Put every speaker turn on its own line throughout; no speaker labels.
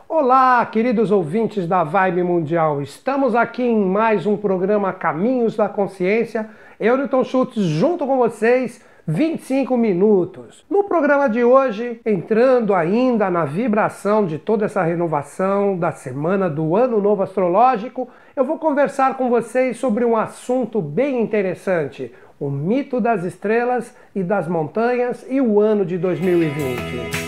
Olá, queridos ouvintes da Vibe Mundial. Estamos aqui em mais um programa Caminhos da Consciência. Eu, Newton Schultz, junto com vocês, 25 minutos. No programa de hoje, entrando ainda na vibração de toda essa renovação da semana do Ano Novo Astrológico, eu vou conversar com vocês sobre um assunto bem interessante: o mito das estrelas e das montanhas e o ano de 2020.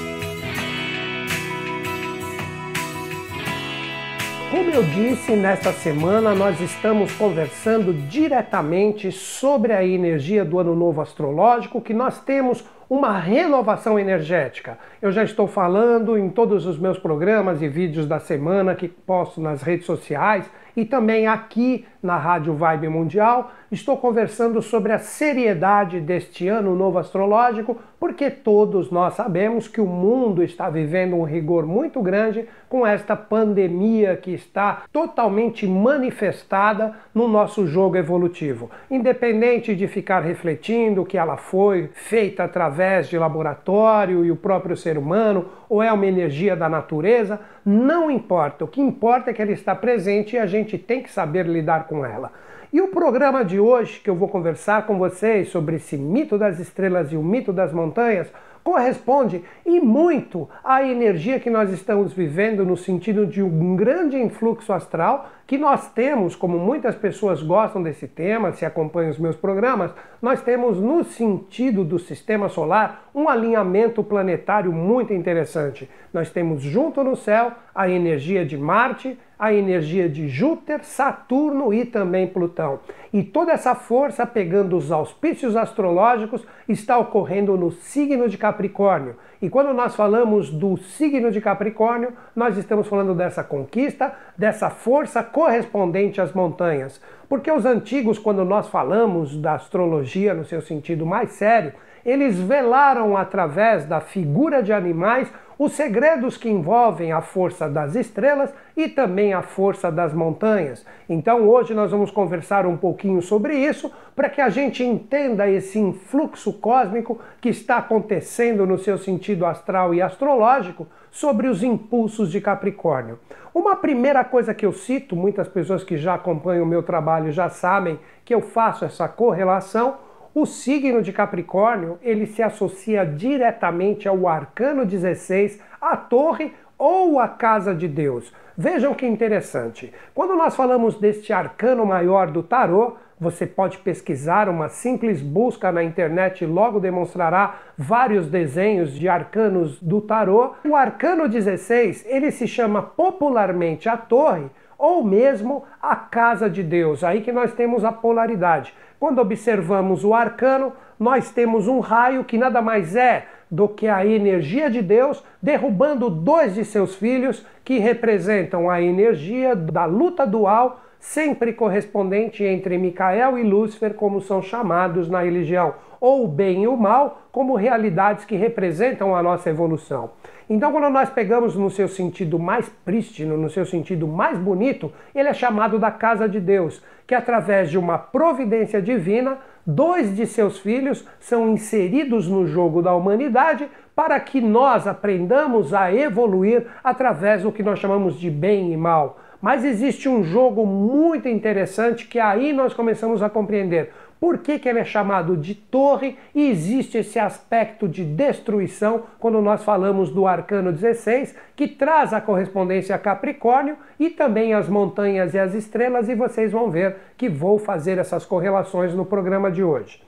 Como eu disse, nesta semana nós estamos conversando diretamente sobre a energia do Ano Novo Astrológico, que nós temos uma renovação energética. Eu já estou falando em todos os meus programas e vídeos da semana que posto nas redes sociais e também aqui na Rádio Vibe Mundial. Estou conversando sobre a seriedade deste Ano Novo Astrológico, porque todos nós sabemos que o mundo está vivendo um rigor muito grande com esta pandemia que está totalmente manifestada no nosso jogo evolutivo. Independente de ficar refletindo que ela foi feita através de laboratório e o próprio ser humano, ou é uma energia da natureza, não importa. O que importa é que ela está presente e a gente tem que saber lidar com ela. E o programa de hoje, que eu vou conversar com vocês sobre esse mito das estrelas e o mito das montanhas, corresponde e muito à energia que nós estamos vivendo no sentido de um grande influxo astral que nós temos, como muitas pessoas gostam desse tema, se acompanham os meus programas, nós temos no sentido do sistema solar um alinhamento planetário muito interessante. Nós temos junto no céu a energia de Marte, a energia de Júpiter, Saturno e também Plutão. E toda essa força, pegando os auspícios astrológicos, está ocorrendo no signo de Capricórnio. E quando nós falamos do signo de Capricórnio, nós estamos falando dessa conquista, dessa força correspondente às montanhas. Porque os antigos, quando nós falamos da astrologia no seu sentido mais sério, eles velaram através da figura de animais os segredos que envolvem a força das estrelas e também a força das montanhas. Então hoje nós vamos conversar um pouquinho sobre isso para que a gente entenda esse influxo cósmico que está acontecendo no seu sentido astral e astrológico sobre os impulsos de Capricórnio. Uma primeira coisa que eu cito, muitas pessoas que já acompanham o meu trabalho já sabem que eu faço essa correlação. O signo de Capricórnio, ele se associa diretamente ao arcano 16, a torre ou a casa de Deus. Vejam que interessante. Quando nós falamos deste arcano maior do tarô, você pode pesquisar, uma simples busca na internet logo demonstrará vários desenhos de arcanos do tarô. O arcano 16, ele se chama popularmente a torre ou mesmo a casa de Deus. Aí que nós temos a polaridade. Quando observamos o arcano, nós temos um raio que nada mais é do que a energia de Deus derrubando dois de seus filhos que representam a energia da luta dual, sempre correspondente entre Micael e Lúcifer, como são chamados na religião, ou o bem e o mal, como realidades que representam a nossa evolução. Então, quando nós pegamos no seu sentido mais prístino, no seu sentido mais bonito, ele é chamado da casa de Deus, que através de uma providência divina, dois de seus filhos são inseridos no jogo da humanidade para que nós aprendamos a evoluir através do que nós chamamos de bem e mal. Mas existe um jogo muito interessante que aí nós começamos a compreender por que ele é chamado de torre e existe esse aspecto de destruição quando nós falamos do arcano 16, que traz a correspondência a Capricórnio e também as montanhas e as estrelas, e vocês vão ver que vou fazer essas correlações no programa de hoje.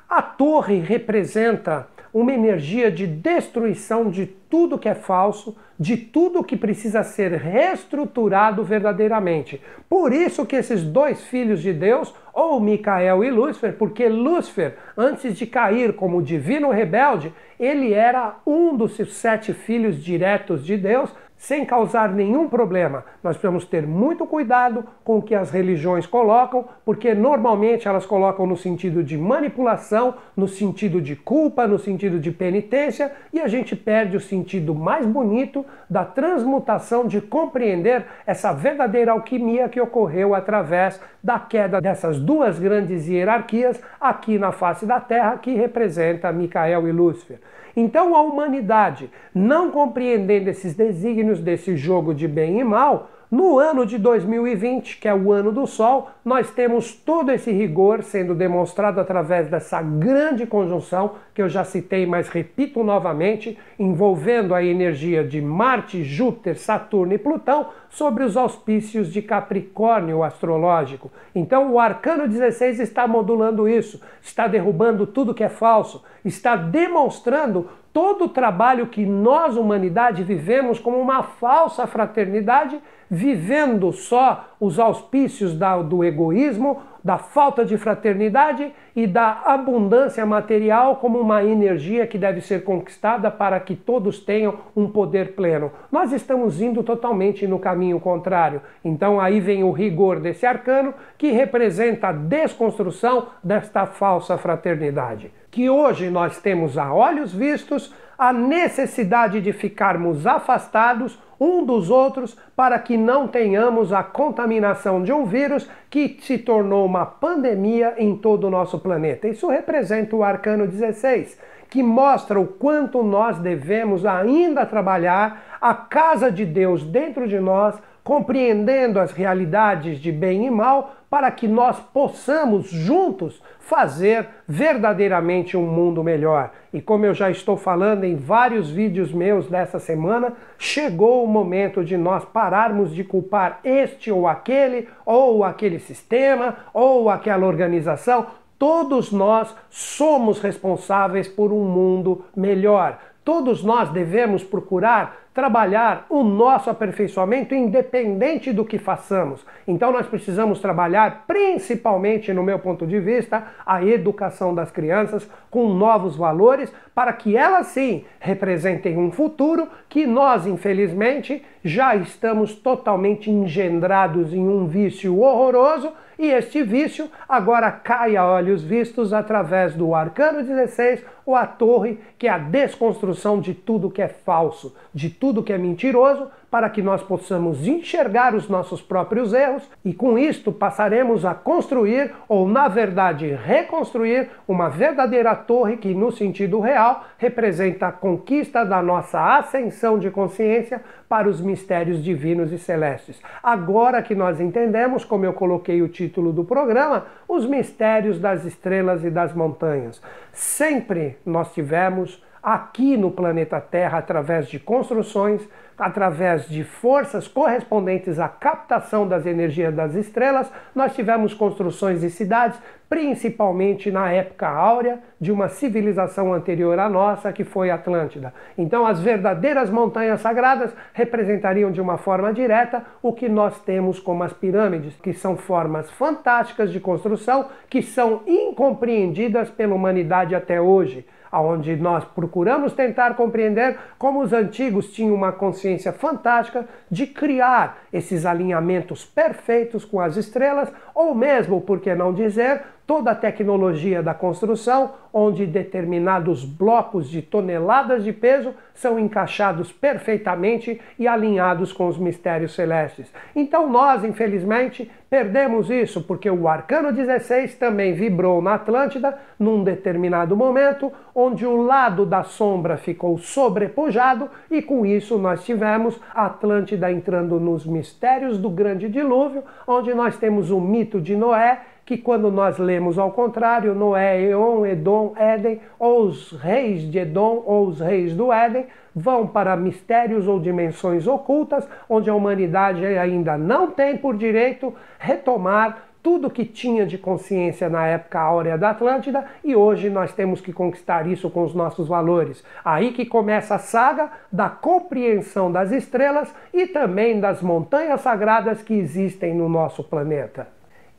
A torre representa uma energia de destruição de tudo que é falso, de tudo que precisa ser reestruturado verdadeiramente. Por isso que esses dois filhos de Deus, ou Micael e Lúcifer, porque Lúcifer, antes de cair como divino rebelde, ele era um dos seus 7 filhos diretos de Deus, sem causar nenhum problema. Nós precisamos ter muito cuidado com o que as religiões colocam, porque normalmente elas colocam no sentido de manipulação, no sentido de culpa, no sentido de penitência, e a gente perde o sentido mais bonito da transmutação, de compreender essa verdadeira alquimia que ocorreu através da queda dessas duas grandes hierarquias aqui na face da Terra, que representa Micael e Lúcifer. Então a humanidade, não compreendendo esses desígnios pedacinhos desse jogo de bem e mal. No ano de 2020, que é o ano do Sol, nós temos todo esse rigor sendo demonstrado através dessa grande conjunção, que eu já citei, mas repito novamente, envolvendo a energia de Marte, Júpiter, Saturno e Plutão sobre os auspícios de Capricórnio astrológico. Então o Arcano 16 está modulando isso, está derrubando tudo que é falso, está demonstrando todo o trabalho que nós, humanidade, vivemos como uma falsa fraternidade, vivendo só os auspícios do egoísmo, da falta de fraternidade e da abundância material como uma energia que deve ser conquistada para que todos tenham um poder pleno. Nós estamos indo totalmente no caminho contrário. Então aí vem o rigor desse arcano que representa a desconstrução desta falsa fraternidade. Que hoje nós temos a olhos vistos a necessidade de ficarmos afastados um dos outros para que não tenhamos a contaminação de um vírus que se tornou uma pandemia em todo o nosso planeta. Isso representa o Arcano 16, que mostra o quanto nós devemos ainda trabalhar a casa de Deus dentro de nós, compreendendo as realidades de bem e mal, para que nós possamos juntos fazer verdadeiramente um mundo melhor. E como eu já estou falando em vários vídeos meus dessa semana, chegou o momento de nós pararmos de culpar este ou aquele sistema, ou aquela organização. Todos nós somos responsáveis por um mundo melhor. Todos nós devemos procurar trabalhar o nosso aperfeiçoamento independente do que façamos. Então nós precisamos trabalhar, principalmente no meu ponto de vista, a educação das crianças com novos valores para que elas sim representem um futuro que nós, infelizmente, já estamos totalmente engendrados em um vício horroroso. E este vício agora cai a olhos vistos através do Arcano 16, ou a torre, que é a desconstrução de tudo que é falso, de tudo que é mentiroso, para que nós possamos enxergar os nossos próprios erros e com isto passaremos a construir, ou na verdade reconstruir, uma verdadeira torre que no sentido real representa a conquista da nossa ascensão de consciência para os mistérios divinos e celestes. Agora que nós entendemos, como eu coloquei o título do programa, os mistérios das estrelas e das montanhas. Sempre nós tivemos aqui no planeta Terra, através de construções, através de forças correspondentes à captação das energias das estrelas, nós tivemos construções de cidades, principalmente na época áurea de uma civilização anterior à nossa, que foi Atlântida. Então as verdadeiras montanhas sagradas representariam de uma forma direta o que nós temos como as pirâmides, que são formas fantásticas de construção, que são incompreendidas pela humanidade até hoje, onde nós procuramos tentar compreender como os antigos tinham uma consciência fantástica de criar esses alinhamentos perfeitos com as estrelas, ou mesmo, por que não dizer, toda a tecnologia da construção, onde determinados blocos de toneladas de peso são encaixados perfeitamente e alinhados com os mistérios celestes. Então nós, infelizmente, perdemos isso, porque o Arcano 16 também vibrou na Atlântida num determinado momento, onde o lado da sombra ficou sobrepujado e com isso nós tivemos a Atlântida entrando nos mistérios do grande dilúvio, onde nós temos o mito de Noé, que quando nós lemos ao contrário, Noé, Eon, Edom, Éden, ou os reis de Edom ou os reis do Éden, vão para mistérios ou dimensões ocultas, onde a humanidade ainda não tem por direito retomar tudo que tinha de consciência na época áurea da Atlântida, e hoje nós temos que conquistar isso com os nossos valores. Aí que começa a saga da compreensão das estrelas e também das montanhas sagradas que existem no nosso planeta.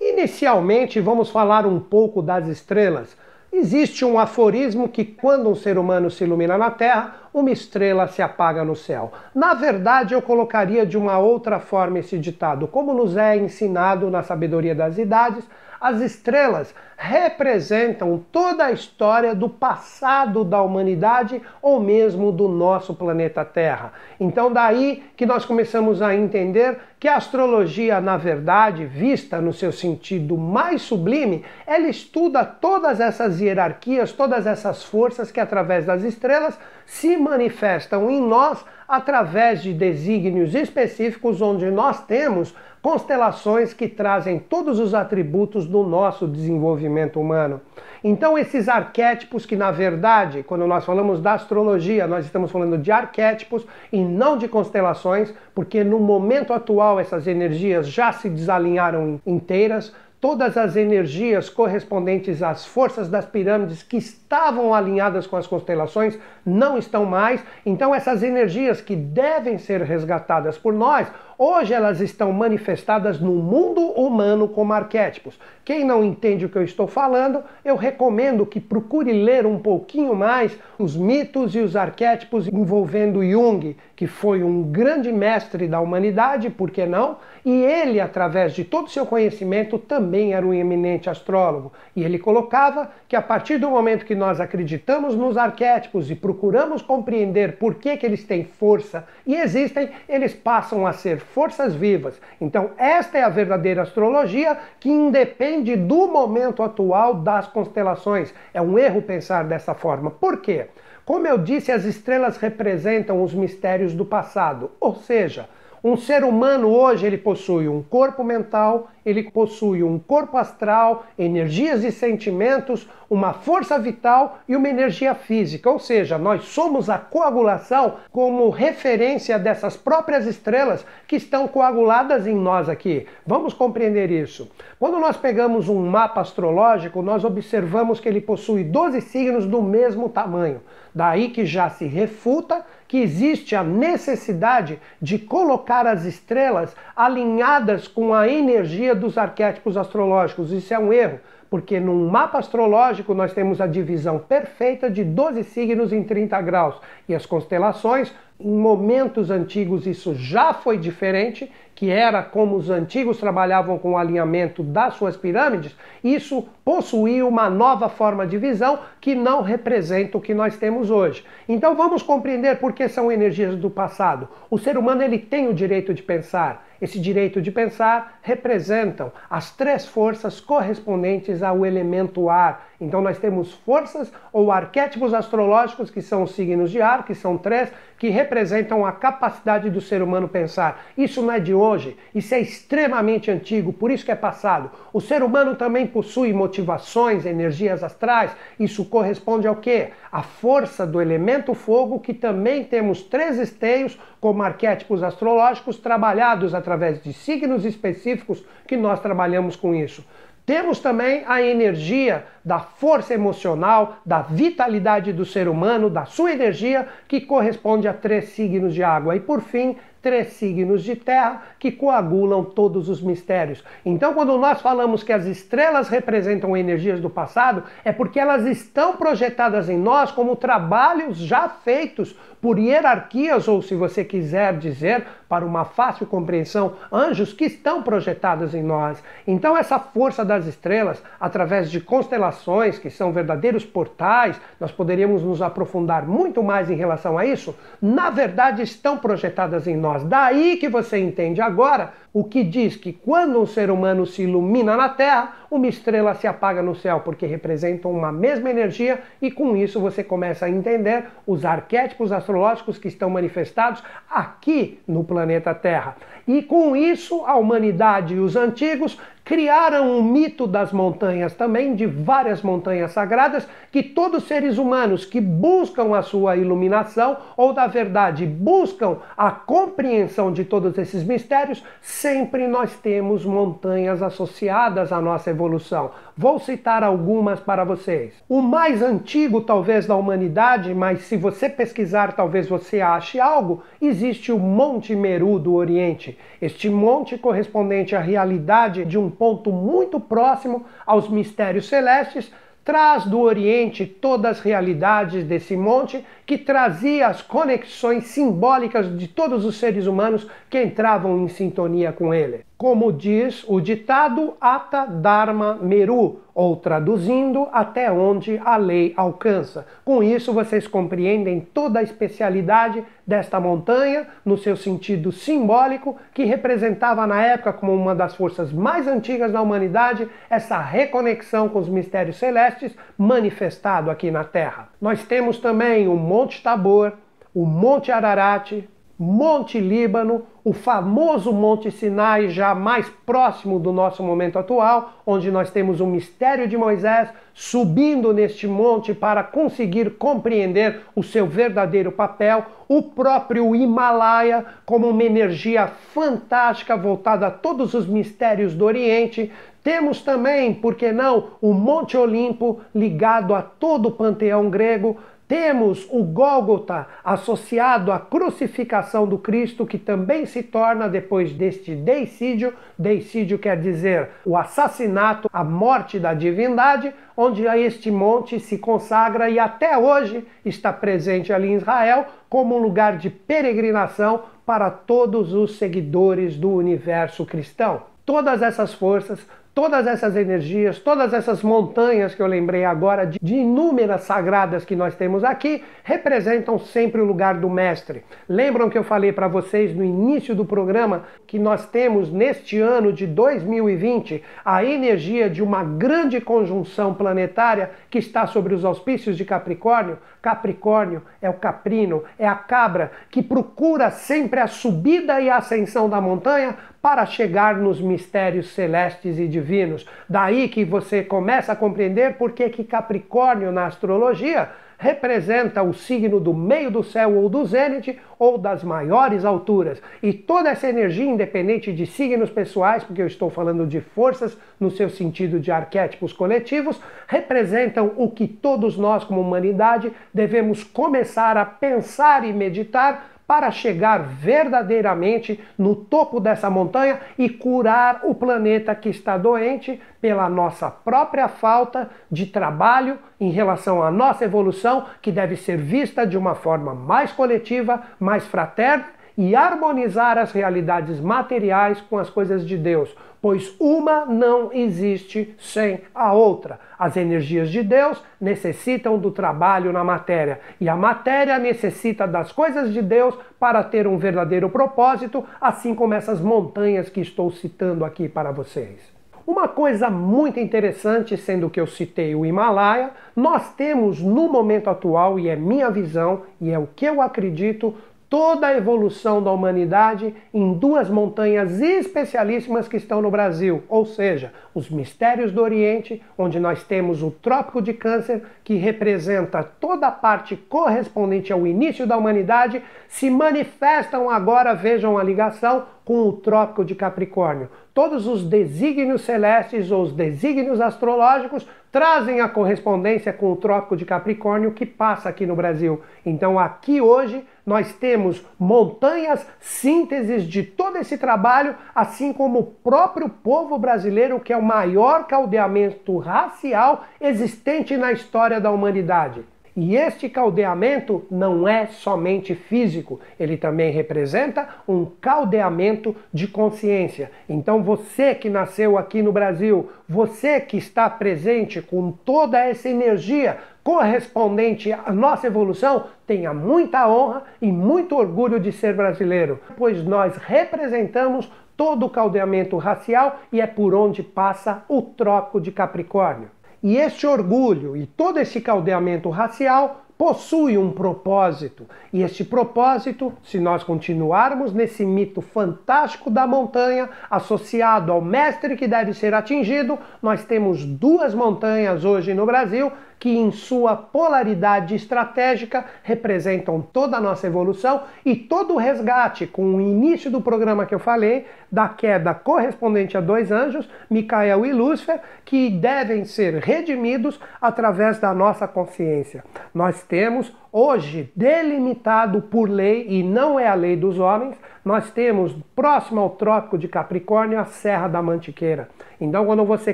Inicialmente, vamos falar um pouco das estrelas. Existe um aforismo que quando um ser humano se ilumina na Terra, uma estrela se apaga no céu. Na verdade, eu colocaria de uma outra forma esse ditado. Como nos é ensinado na sabedoria das idades, as estrelas representam toda a história do passado da humanidade ou mesmo do nosso planeta Terra. Então daí que nós começamos a entender que a astrologia, na verdade, vista no seu sentido mais sublime, ela estuda todas essas hierarquias, todas essas forças que através das estrelas se manifestam em nós através de desígnios específicos, onde nós temos constelações que trazem todos os atributos do nosso desenvolvimento humano. Então esses arquétipos que, na verdade, quando nós falamos da astrologia, nós estamos falando de arquétipos e não de constelações, porque no momento atual essas energias já se desalinharam inteiras. Todas as energias correspondentes às forças das pirâmides que estavam alinhadas com as constelações não estão mais. Então essas energias que devem ser resgatadas por nós, hoje elas estão manifestadas no mundo humano como arquétipos. Quem não entende o que eu estou falando, eu recomendo que procure ler um pouquinho mais os mitos e os arquétipos envolvendo Jung, que foi um grande mestre da humanidade, por que não? E ele, através de todo o seu conhecimento, também era um eminente astrólogo. E ele colocava que a partir do momento que nós acreditamos nos arquétipos e procuramos compreender por que eles têm força e existem, eles passam a ser forças vivas. Então esta é a verdadeira astrologia, que independe do momento atual das constelações. É um erro pensar dessa forma. Por quê? Como eu disse, as estrelas representam os mistérios do passado, ou seja, um ser humano hoje ele possui um corpo mental, ele possui um corpo astral, energias e sentimentos, uma força vital e uma energia física. Ou seja, nós somos a coagulação como referência dessas próprias estrelas que estão coaguladas em nós aqui. Vamos compreender isso. Quando nós pegamos um mapa astrológico, nós observamos que ele possui 12 signos do mesmo tamanho. Daí que já se refuta que existe a necessidade de colocar as estrelas alinhadas com a energia dos arquétipos astrológicos. Isso é um erro, porque num mapa astrológico nós temos a divisão perfeita de 12 signos em 30 graus. E as constelações, em momentos antigos isso já foi diferente, que era como os antigos trabalhavam com o alinhamento das suas pirâmides. Isso possuía uma nova forma de visão que não representa o que nós temos hoje. Então vamos compreender por que são energias do passado. O ser humano ele tem o direito de pensar. Esse direito de pensar representam as 3 forças correspondentes ao elemento ar. Então nós temos forças ou arquétipos astrológicos, que são os signos de ar, que são 3, que representam a capacidade do ser humano pensar. Isso não é de hoje, isso é extremamente antigo, por isso que é passado. O ser humano também possui motivações, energias astrais. Isso corresponde ao quê? A força do elemento fogo, que também temos 3 esteios como arquétipos astrológicos trabalhados através de signos específicos que nós trabalhamos com isso. Temos também a energia da força emocional, da vitalidade do ser humano, da sua energia, que corresponde a 3 signos de água. E por fim, 3 signos de terra, que coagulam todos os mistérios. Então, quando nós falamos que as estrelas representam energias do passado, é porque elas estão projetadas em nós como trabalhos já feitos por hierarquias, ou se você quiser dizer, para uma fácil compreensão, anjos que estão projetados em nós. Então essa força das estrelas, através de constelações, que são verdadeiros portais, nós poderíamos nos aprofundar muito mais em relação a isso, na verdade estão projetadas em nós. Daí que você entende agora o que diz que quando um ser humano se ilumina na Terra, uma estrela se apaga no céu, porque representam uma mesma energia, e com isso você começa a entender os arquétipos astrológicos que estão manifestados aqui no planeta Terra. E com isso a humanidade e os antigos criaram um mito das montanhas também, de várias montanhas sagradas, que todos os seres humanos que buscam a sua iluminação, ou da verdade, buscam a compreensão de todos esses mistérios, sempre nós temos montanhas associadas à nossa evolução. Vou citar algumas para vocês. O mais antigo, talvez, da humanidade, mas se você pesquisar, talvez você ache algo, existe o Monte Meru do Oriente. Este monte correspondente à realidade de um ponto muito próximo aos mistérios celestes, traz do Oriente todas as realidades desse monte, que trazia as conexões simbólicas de todos os seres humanos que entravam em sintonia com ele. Como diz o ditado, Ata Dharma Meru, ou traduzindo, até onde a lei alcança. Com isso vocês compreendem toda a especialidade desta montanha, no seu sentido simbólico, que representava na época como uma das forças mais antigas da humanidade, essa reconexão com os mistérios celestes manifestado aqui na Terra. Nós temos também o Monte Tabor, o Monte Ararat, Monte Líbano, o famoso Monte Sinai, já mais próximo do nosso momento atual, onde nós temos o mistério de Moisés subindo neste monte para conseguir compreender o seu verdadeiro papel, o próprio Himalaia como uma energia fantástica voltada a todos os mistérios do Oriente. Temos também, por que não, o Monte Olimpo ligado a todo o panteão grego. Temos o Gólgota associado à crucificação do Cristo, que também se torna depois deste deicídio. Deicídio quer dizer o assassinato, a morte da divindade, onde este monte se consagra e até hoje está presente ali em Israel como um lugar de peregrinação para todos os seguidores do universo cristão. Todas essas forças, todas essas energias, todas essas montanhas que eu lembrei agora, de inúmeras sagradas que nós temos aqui, representam sempre o lugar do mestre. Lembram que eu falei para vocês no início do programa que nós temos neste ano de 2020 a energia de uma grande conjunção planetária que está sobre os auspícios de Capricórnio? Capricórnio é o caprino, é a cabra que procura sempre a subida e a ascensão da montanha para chegar nos mistérios celestes e divinos. Daí que você começa a compreender por que Capricórnio na astrologia representa o signo do meio do céu ou do zênite ou das maiores alturas. E toda essa energia, independente de signos pessoais, porque eu estou falando de forças no seu sentido de arquétipos coletivos, representam o que todos nós como humanidade devemos começar a pensar e meditar para chegar verdadeiramente no topo dessa montanha e curar o planeta que está doente pela nossa própria falta de trabalho em relação à nossa evolução, que deve ser vista de uma forma mais coletiva, mais fraterna, e harmonizar as realidades materiais com as coisas de Deus, pois uma não existe sem a outra. As energias de Deus necessitam do trabalho na matéria, e a matéria necessita das coisas de Deus para ter um verdadeiro propósito, assim como essas montanhas que estou citando aqui para vocês. Uma coisa muito interessante, sendo que eu citei o Himalaia, nós temos no momento atual, e é minha visão, e é o que eu acredito, toda a evolução da humanidade em duas montanhas especialíssimas que estão no Brasil, ou seja, os mistérios do Oriente, onde nós temos o Trópico de Câncer, que representa toda a parte correspondente ao início da humanidade, se manifestam agora, vejam a ligação, com o Trópico de Capricórnio. Todos os desígnios celestes ou os desígnios astrológicos trazem a correspondência com o Trópico de Capricórnio que passa aqui no Brasil. Então aqui hoje nós temos montanhas, sínteses de todo esse trabalho, assim como o próprio povo brasileiro, que é o maior caldeamento racial existente na história da humanidade. E este caldeamento não é somente físico, ele também representa um caldeamento de consciência. Então você que nasceu aqui no Brasil, você que está presente com toda essa energia correspondente à nossa evolução, tenha muita honra e muito orgulho de ser brasileiro, pois nós representamos todo o caldeamento racial e é por onde passa o Trópico de Capricórnio. E este orgulho e todo esse caldeamento racial possui um propósito. E este propósito, se nós continuarmos nesse mito fantástico da montanha, associado ao mestre que deve ser atingido, nós temos duas montanhas hoje no Brasil que em sua polaridade estratégica representam toda a nossa evolução e todo o resgate, com o início do programa que eu falei, da queda correspondente a dois anjos, Micael e Lúcifer, que devem ser redimidos através da nossa consciência. Nós temos hoje delimitado por lei, e não é a lei dos homens, nós temos próximo ao Trópico de Capricórnio a Serra da Mantiqueira. Então quando você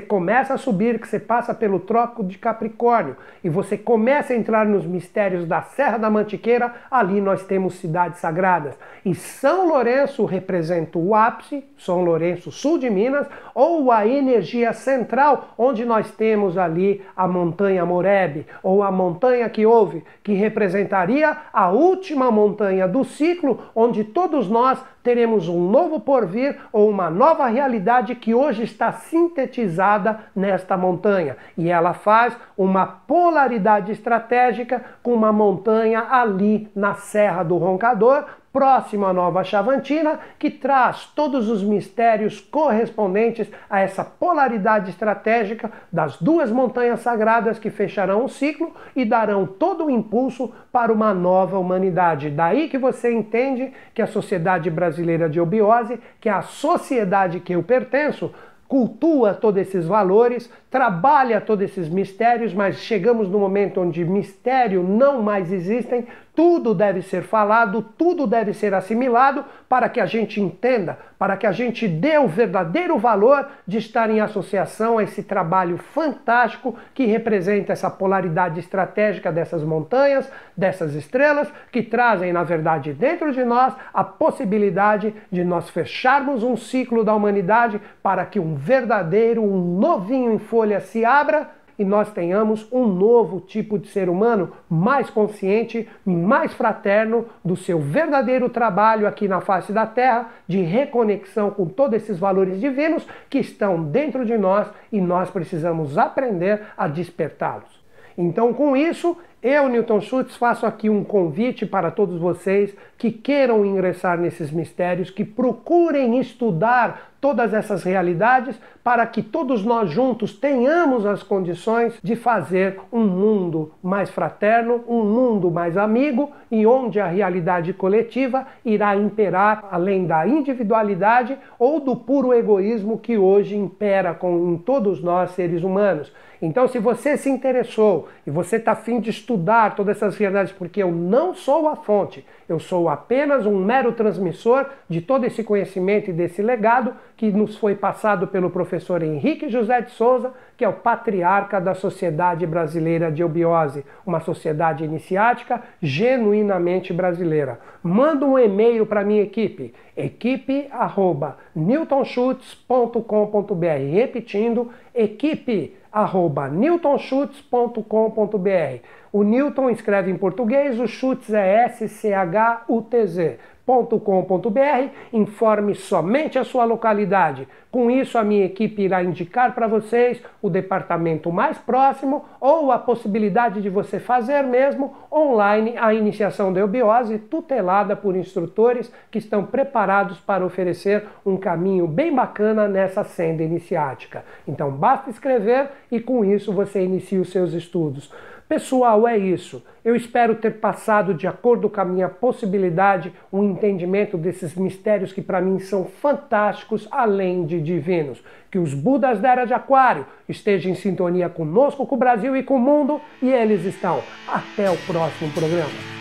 começa a subir, que você passa pelo Trópico de Capricórnio e você começa a entrar nos mistérios da Serra da Mantiqueira, ali nós temos cidades sagradas. E São Lourenço representa o ápice, São Lourenço, sul de Minas, ou a energia central, onde nós temos ali a montanha Morebe, ou a montanha que houve, que representaria a última montanha do ciclo, onde todos nós teremos um novo porvir ou uma nova realidade que hoje está sintetizada nesta montanha. E ela faz uma polaridade estratégica com uma montanha ali na Serra do Roncador, próximo à Nova Chavantina, que traz todos os mistérios correspondentes a essa polaridade estratégica das duas montanhas sagradas que fecharão o ciclo e darão todo o impulso para uma nova humanidade. Daí que você entende que a Sociedade Brasileira de Eubiose, que é a sociedade que eu pertenço, cultua todos esses valores, trabalha todos esses mistérios, mas chegamos no momento onde mistério não mais existem, tudo deve ser falado, tudo deve ser assimilado para que a gente entenda, para que a gente dê o verdadeiro valor de estar em associação a esse trabalho fantástico que representa essa polaridade estratégica dessas montanhas, dessas estrelas, que trazem, na verdade, dentro de nós a possibilidade de nós fecharmos um ciclo da humanidade para que um verdadeiro, um novinho em folha se abra e nós tenhamos um novo tipo de ser humano mais consciente, mais fraterno do seu verdadeiro trabalho aqui na face da Terra, de reconexão com todos esses valores divinos que estão dentro de nós e nós precisamos aprender a despertá-los. Então, com isso, eu, Newton Schultz, faço aqui um convite para todos vocês que queiram ingressar nesses mistérios, que procurem estudar todas essas realidades para que todos nós juntos tenhamos as condições de fazer um mundo mais fraterno, um mundo mais amigo e onde a realidade coletiva irá imperar além da individualidade ou do puro egoísmo que hoje impera em todos nós seres humanos. Então, se você se interessou e você está a fim de estudar todas essas realidades, porque eu não sou a fonte, eu sou apenas um mero transmissor de todo esse conhecimento e desse legado que nos foi passado pelo professor Henrique José de Souza, que é o patriarca da Sociedade Brasileira de Eubiose, uma sociedade iniciática genuinamente brasileira. Manda um e-mail para a minha equipe, equipe@newtonschutz.com.br, repetindo, equipe@newtonschutz.com.br. O Newton escreve em português, o Schutz é SCHUTZ.com.br. Informe somente a sua localidade. Com isso, a minha equipe irá indicar para vocês o departamento mais próximo ou a possibilidade de você fazer mesmo online a iniciação da eubiose, tutelada por instrutores que estão preparados para oferecer um caminho bem bacana nessa senda iniciática. Então, basta escrever e com isso você inicia os seus estudos. Pessoal, é isso. Eu espero ter passado, de acordo com a minha possibilidade, um entendimento desses mistérios que para mim são fantásticos, além de divinos. Que os Budas da Era de Aquário estejam em sintonia conosco, com o Brasil e com o mundo, e eles estão. Até o próximo programa.